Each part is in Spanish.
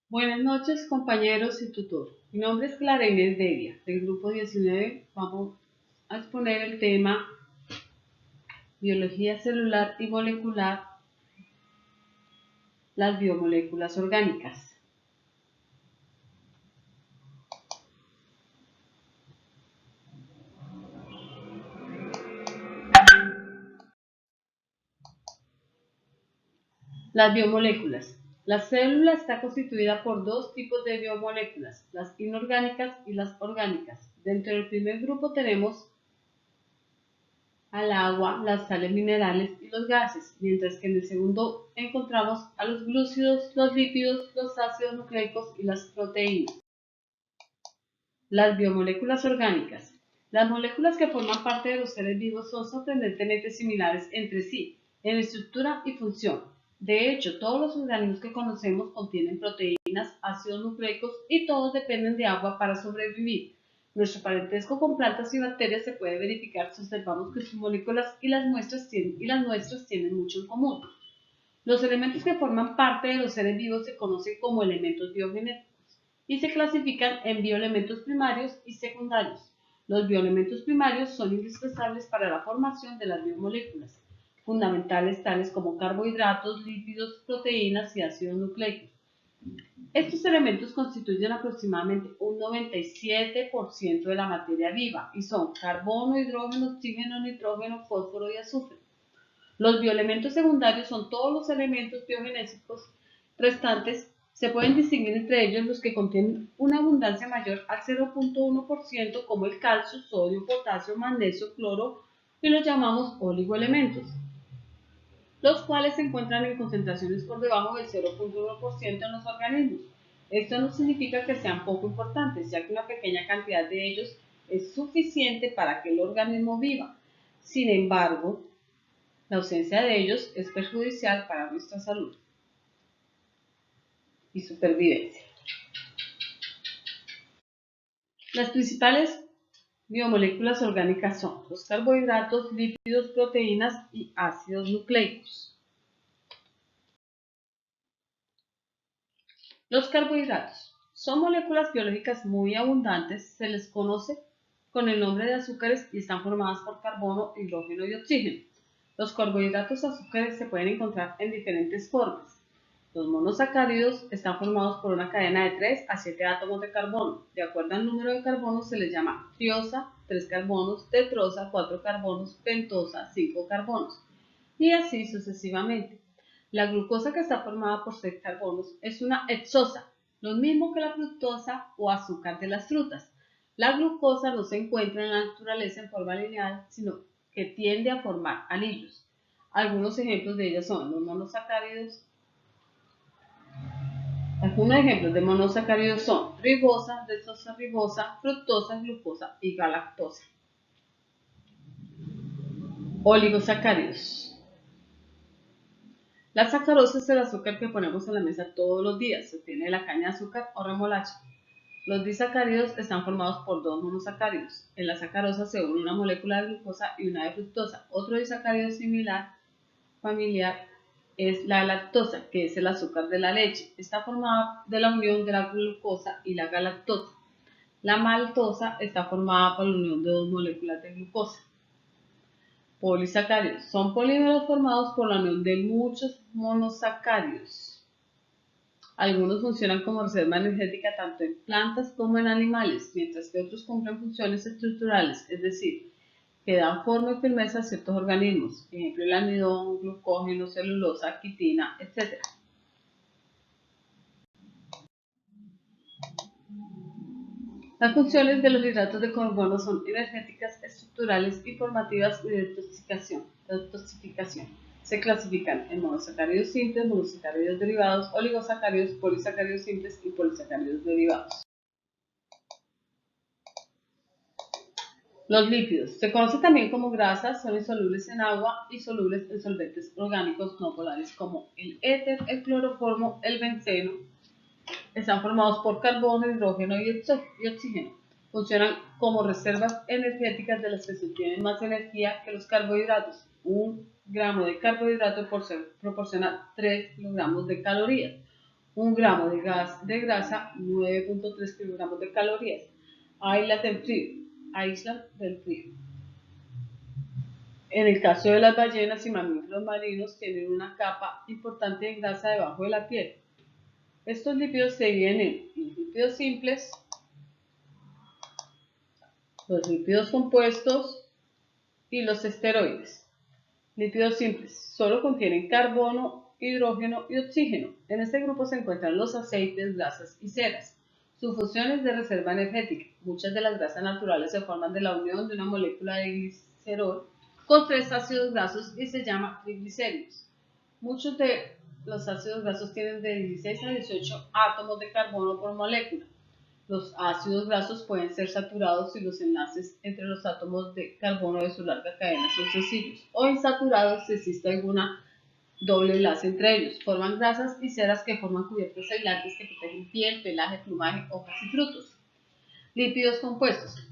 Buenas noches, compañeros y tutor. Mi nombre es Clara Inés Devia, del grupo 19. Vamos a exponer el tema Biología celular y molecular, las biomoléculas orgánicas. Las biomoléculas. La célula está constituida por dos tipos de biomoléculas, las inorgánicas y las orgánicas. Dentro del primer grupo tenemos al agua, las sales minerales y los gases, mientras que en el segundo encontramos a los glúcidos, los lípidos, los ácidos nucleicos y las proteínas. Las biomoléculas orgánicas. Las moléculas que forman parte de los seres vivos son sorprendentemente similares entre sí en estructura y función. De hecho, todos los organismos que conocemos contienen proteínas, ácidos nucleicos y todos dependen de agua para sobrevivir. Nuestro parentesco con plantas y bacterias se puede verificar si observamos que sus moléculas y las nuestras tienen mucho en común. Los elementos que forman parte de los seres vivos se conocen como elementos biogenéticos y se clasifican en bioelementos primarios y secundarios. Los bioelementos primarios son indispensables para la formación de las biomoléculas, fundamentales tales como carbohidratos, lípidos, proteínas y ácidos nucleicos. Estos elementos constituyen aproximadamente un 97% de la materia viva y son carbono, hidrógeno, oxígeno, nitrógeno, fósforo y azufre. Los bioelementos secundarios son todos los elementos biogenéticos restantes. Se pueden distinguir entre ellos los que contienen una abundancia mayor al 0.1% como el calcio, sodio, potasio, magnesio, cloro y los llamamos oligoelementos, los cuales se encuentran en concentraciones por debajo del 0.1% en los organismos. Esto no significa que sean poco importantes, ya que una pequeña cantidad de ellos es suficiente para que el organismo viva. Sin embargo, la ausencia de ellos es perjudicial para nuestra salud y supervivencia. Las principales biomoléculas orgánicas son los carbohidratos, lípidos, proteínas y ácidos nucleicos. Los carbohidratos son moléculas biológicas muy abundantes, se les conoce con el nombre de azúcares y están formadas por carbono, hidrógeno y oxígeno. Los carbohidratos azúcares se pueden encontrar en diferentes formas. Los monosacáridos están formados por una cadena de 3 a 7 átomos de carbono. De acuerdo al número de carbonos se les llama triosa, 3 carbonos, tetrosa, 4 carbonos, pentosa, 5 carbonos, y así sucesivamente. La glucosa, que está formada por 6 carbonos, es una hexosa, lo mismo que la fructosa o azúcar de las frutas. La glucosa no se encuentra en la naturaleza en forma lineal, sino que tiende a formar anillos. Algunos ejemplos de ellas son los monosacáridos. Algunos ejemplos de monosacáridos son ribosa, desoxirribosa, fructosa, glucosa y galactosa. Oligosacáridos. La sacarosa es el azúcar que ponemos en la mesa todos los días. Se obtiene de la caña de azúcar o remolacha. Los disacáridos están formados por dos monosacáridos. En la sacarosa se une una molécula de glucosa y una de fructosa. Otro disacárido familiar es la lactosa, que es el azúcar de la leche. Está formada de la unión de la glucosa y la galactosa. La maltosa está formada por la unión de dos moléculas de glucosa. Polisacáridos son polímeros formados por la unión de muchos monosacáridos. Algunos funcionan como reserva energética tanto en plantas como en animales, mientras que otros cumplen funciones estructurales, es decir, que dan forma y firmeza a ciertos organismos, ejemplo el almidón, glucógeno, celulosa, quitina, etc. Las funciones de los hidratos de carbono son energéticas, estructurales, informativas y de detoxificación. Se clasifican en monosacáridos simples, monosacáridos derivados, oligosacáridos, polisacáridos simples y polisacáridos derivados. Los lípidos, se conocen también como grasas, son insolubles en agua y solubles en solventes orgánicos no polares como el éter, el cloroformo, el benceno. Están formados por carbono, hidrógeno y oxígeno. Funcionan como reservas energéticas de las que se obtiene más energía que los carbohidratos. 1 gramo de carbohidrato proporciona 3 kilogramos de calorías. 1 gramo de grasa, 9.3 kilogramos de calorías. Aíslan del frío. En el caso de las ballenas y mamíferos marinos, tienen una capa importante de grasa debajo de la piel. Estos lípidos se dividen en los lípidos simples, los lípidos compuestos y los esteroides. Lípidos simples solo contienen carbono, hidrógeno y oxígeno. En este grupo se encuentran los aceites, grasas y ceras. Su función es de reserva energética. Muchas de las grasas naturales se forman de la unión de una molécula de glicerol con 3 ácidos grasos y se llama triglicéridos. Muchos de los ácidos grasos tienen de 16 a 18 átomos de carbono por molécula. Los ácidos grasos pueden ser saturados si los enlaces entre los átomos de carbono de su larga cadena son sencillos, o insaturados si existe alguna doble enlace entre ellos. Forman grasas y ceras que forman cubiertas aislantes que protegen piel, pelaje, plumaje, hojas y frutos. Lípidos compuestos.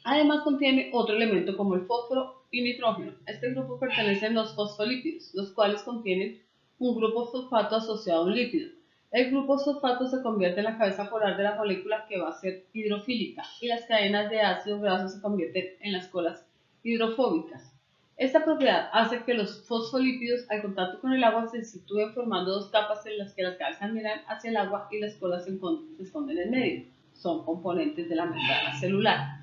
Además contiene otro elemento como el fósforo y nitrógeno. A este grupo pertenecen los fosfolípidos, los cuales contienen un grupo fosfato asociado a un lípido. El grupo fosfato se convierte en la cabeza polar de la molécula que va a ser hidrofílica y las cadenas de ácido graso se convierten en las colas hidrofóbicas. Esta propiedad hace que los fosfolípidos al contacto con el agua se sitúen formando 2 capas en las que las cabezas miran hacia el agua y las colas se esconden en medio. Son componentes de la membrana celular.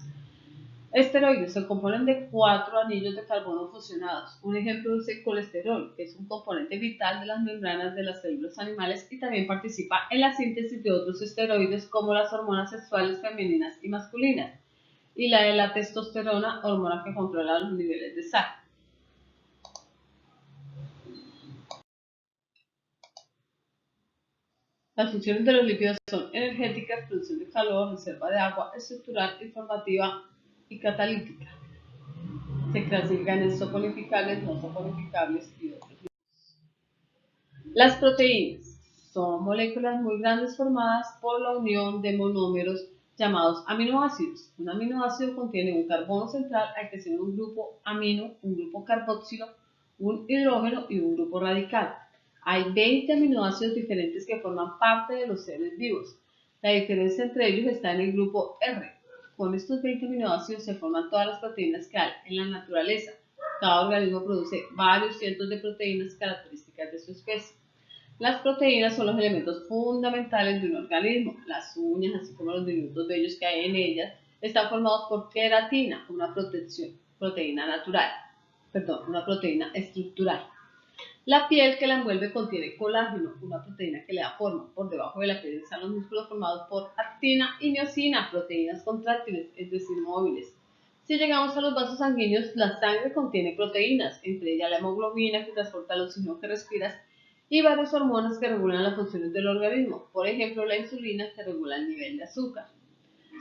Esteroides se componen de 4 anillos de carbono fusionados. Un ejemplo es el colesterol, que es un componente vital de las membranas de las células animales y también participa en la síntesis de otros esteroides como las hormonas sexuales femeninas y masculinas, y la de la testosterona, hormona que controla los niveles de sal. Las funciones de los lípidos son energéticas, producción de calor, reserva de agua, estructural, informativa y catalítica. Se clasifican en soponificables, no soponificables y otros. Las proteínas son moléculas muy grandes formadas por la unión de monómeros llamados aminoácidos. Un aminoácido contiene un carbono central al que se une un grupo amino, un grupo carboxilo, un hidrógeno y un grupo radical. Hay 20 aminoácidos diferentes que forman parte de los seres vivos. La diferencia entre ellos está en el grupo R. Con estos 20 aminoácidos se forman todas las proteínas que hay en la naturaleza. Cada organismo produce varios cientos de proteínas características de su especie. Las proteínas son los elementos fundamentales de un organismo. Las uñas, así como los diminutos vellos que hay en ellas, están formados por queratina, una proteína estructural. La piel que la envuelve contiene colágeno, una proteína que le da forma. Por debajo de la piel están los músculos formados por actina y miosina, proteínas contráctiles, es decir, móviles. Si llegamos a los vasos sanguíneos, la sangre contiene proteínas, entre ellas la hemoglobina que transporta el oxígeno que respiras y varias hormonas que regulan las funciones del organismo, por ejemplo la insulina que regula el nivel de azúcar.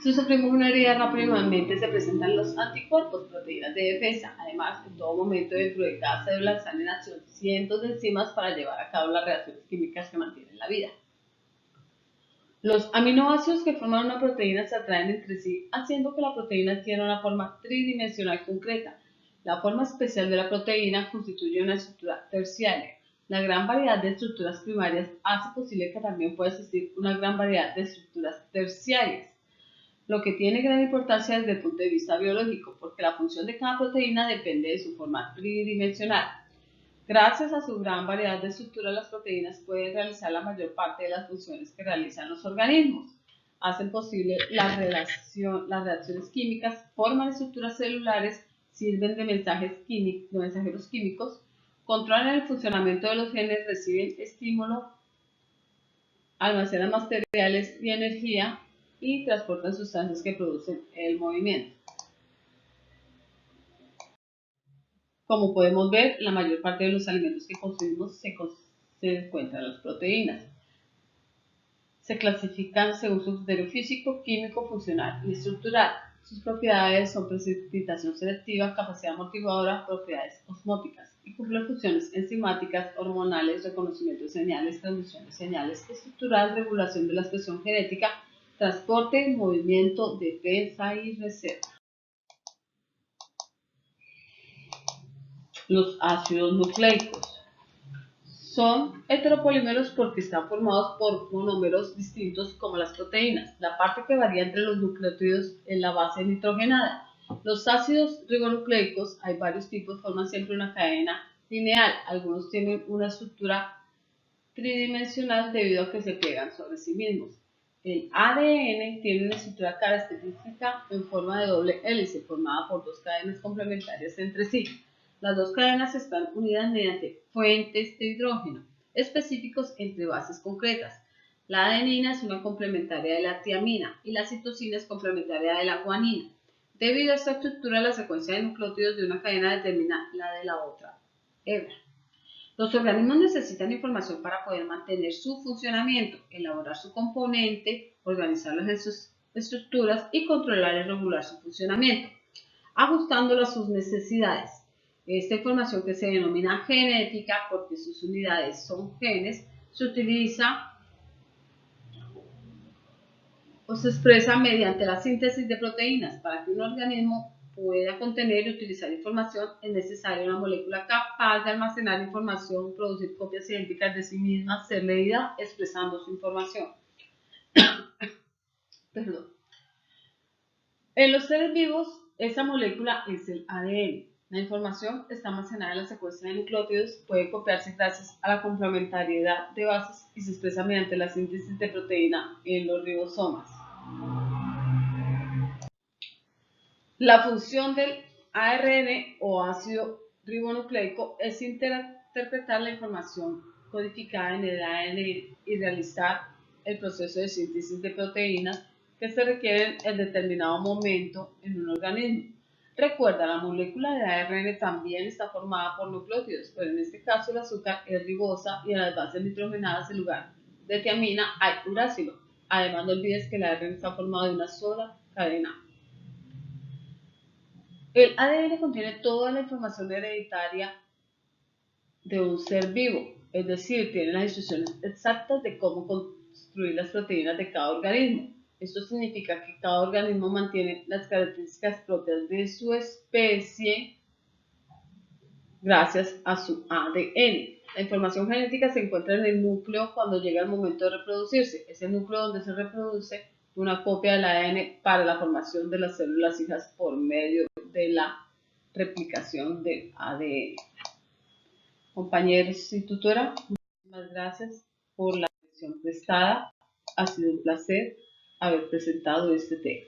Si sufrimos una herida, rápidamente se presentan los anticuerpos, proteínas de defensa. Además, en todo momento dentro de cada célula están en acción cientos de enzimas para llevar a cabo las reacciones químicas que mantienen la vida. Los aminoácidos que forman una proteína se atraen entre sí, haciendo que la proteína adquiera una forma tridimensional concreta. La forma especial de la proteína constituye una estructura terciaria. La gran variedad de estructuras primarias hace posible que también pueda existir una gran variedad de estructuras terciarias, lo que tiene gran importancia desde el punto de vista biológico, porque la función de cada proteína depende de su forma tridimensional. Gracias a su gran variedad de estructuras, las proteínas pueden realizar la mayor parte de las funciones que realizan los organismos. Hacen posible las reacciones químicas, forman estructuras celulares, sirven de mensajeros químicos, controlan el funcionamiento de los genes, reciben estímulo, almacenan materiales y energía, y transportan sustancias que producen el movimiento. Como podemos ver, la mayor parte de los alimentos que consumimos se encuentran las proteínas. Se clasifican según su criterio físico, químico, funcional y estructural. Sus propiedades son precipitación selectiva, capacidad amortiguadora, propiedades osmóticas y cumplen funciones enzimáticas, hormonales, reconocimiento de señales, transmisión de señales, estructural, regulación de la expresión genética, transporte, movimiento, defensa y reserva. Los ácidos nucleicos Son heteropolímeros porque están formados por monómeros distintos como las proteínas. La parte que varía entre los nucleótidos es la base nitrogenada. Los ácidos ribonucleicos, hay varios tipos, forman siempre una cadena lineal. Algunos tienen una estructura tridimensional debido a que se pegan sobre sí mismos. El ADN tiene una estructura característica en forma de doble hélice formada por dos cadenas complementarias entre sí. Las dos cadenas están unidas mediante puentes de hidrógeno específicos entre bases concretas. La adenina es una complementaria de la tiamina y la citosina es complementaria de la guanina. Debido a esta estructura, la secuencia de nucleótidos de una cadena determina la de la otra hebra. Los organismos necesitan información para poder mantener su funcionamiento, elaborar su componente, organizarlos en sus estructuras y controlar y regular su funcionamiento, ajustándolo a sus necesidades. Esta información, que se denomina genética porque sus unidades son genes, se utiliza o se expresa mediante la síntesis de proteínas. Para que un organismo pueda contener y utilizar información, es necesaria una molécula capaz de almacenar información, producir copias idénticas de sí misma, ser leída expresando su información. Perdón. En los seres vivos, esa molécula es el ADN. La información está almacenada en la secuencia de nucleótidos, puede copiarse gracias a la complementariedad de bases y se expresa mediante la síntesis de proteína en los ribosomas. La función del ARN o ácido ribonucleico es interpretar la información codificada en el ADN y realizar el proceso de síntesis de proteínas que se requieren en determinado momento en un organismo. Recuerda, la molécula de ARN también está formada por nucleótidos, pero en este caso el azúcar es ribosa y en las bases nitrogenadas en lugar de tiamina hay uracilo. Además, no olvides que el ARN está formado de una sola cadena. El ADN contiene toda la información hereditaria de un ser vivo, es decir, tiene las instrucciones exactas de cómo construir las proteínas de cada organismo. Esto significa que cada organismo mantiene las características propias de su especie gracias a su ADN. La información genética se encuentra en el núcleo cuando llega el momento de reproducirse. Es el núcleo donde se reproduce una copia del ADN para la formación de las células hijas por medio de la replicación del ADN. Compañeros y tutora, muchísimas gracias por la atención prestada. Ha sido un placer haber presentado este tema.